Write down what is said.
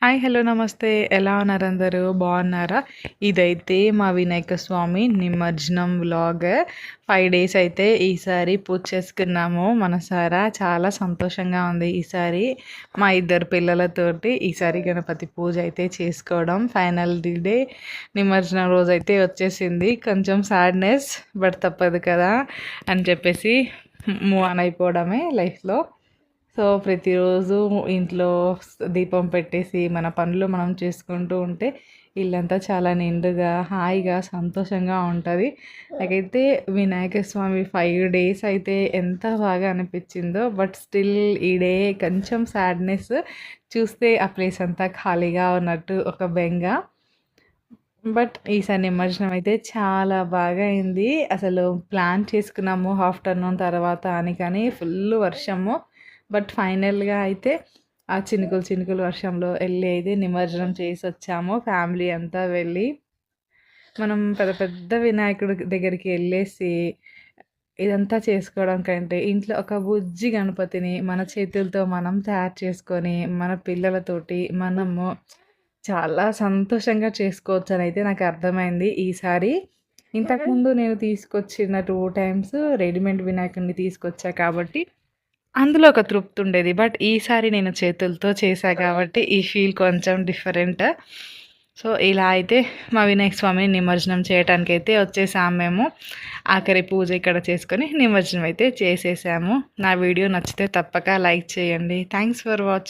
Hi! Hello! నమస్తే. ఎలా ఉన్నారు అందరూ? బాగున్నారా? ఇదైతే మా వినాయక స్వామి నిమజ్జనం వ్లాగ్. 5 డేస్ అయితే ఈసారి పూజ చేసుకున్నాము మనసారా. చాలా సంతోషంగా ఉంది ఈసారి. మా ఇద్దరు పిల్లలతోటి ఈసారి గణపతి పూజ అయితే చేసుకోవడం. ఫైనల్ డే నిమజ్జనం రోజైతే వచ్చేసింది. కొంచెం సాడ్‌నెస్ బట్ తప్పదు కదా! అని చెప్పేసి మూవ్ ఆన్ అయిపోవడమే లైఫ్‌లో. సో, ప్రతిరోజు ఇంట్లో దీపం పెట్టేసి, మన పనులు మనం చేసుకుంటూ ఉంటే, ఇల్లంతా చాలా నిండుగా, హాయిగా, సంతోషంగా ఉంటది. నాకైతే వినాయక స్వామి 5 డేస్ అయితే ఎంత బాగా అనిపిచ్చిందో, బట్ స్టిల్ ఈ డే కొంచెం సాడ్‌నెస్. చూస్తే ఆ ప్లేస్ అంతా ఖాళీగా ఉన్నట్టు ఒక బెంగ. బట్ ఈసారి నిమజ్జనం అయితే చాలా బాగా అయింది. అసలు ప్లాన్ చేసుకున్నాము ఆఫ్టర్‌నూన్ తర్వాత అని, కానీ ఫుల్లు వర్షము. బట్ ఫైనల్‌గా అయితే ఆ చినుకులు, చినుకులు వర్షంలో ఎళ్లి అయితే నిమజ్జనం చేసొచ్చాము. ఫ్యామిలీ అంతా వెళ్ళి, మనం పెద్ద పెద్ద వినాయకుడి దగ్గరికి ఎళ్ళేసి ఇదంతా చేసుకోవడం కంటే, ఇంట్లో ఒక బుజ్జి గణపతిని మన చేతులతో మనం తయారు చేసుకొని, మన పిల్లలతోటి మనము చాలా సంతోషంగా చేసుకోవచ్చనైతే నాకు అర్థమైంది ఈసారి. ఇంతకుముందు నేను తీసుకొచ్చిన 2 టైమ్స్ రెడీమేడ్ వినాయకుడిని తీసుకొచ్చా కాబట్టి, అందులో ఒక తృప్తి ఉండేది. బట్ ఈసారి నేను చేతులతో చేశా కాబట్టి, ఈ ఫీల్ కొంచెం డిఫరెంట్. సో, ఇలా అయితే మా వినాయక స్వామిని నిమజ్జనం చేయటానికైతే వచ్చేసాం మేము. ఆఖరి పూజ ఇక్కడ చేసుకొని నిమజ్జనం అయితే చేసేసాము. నా వీడియో నచ్చితే తప్పక లైక్ చేయండి. Thanks for watching.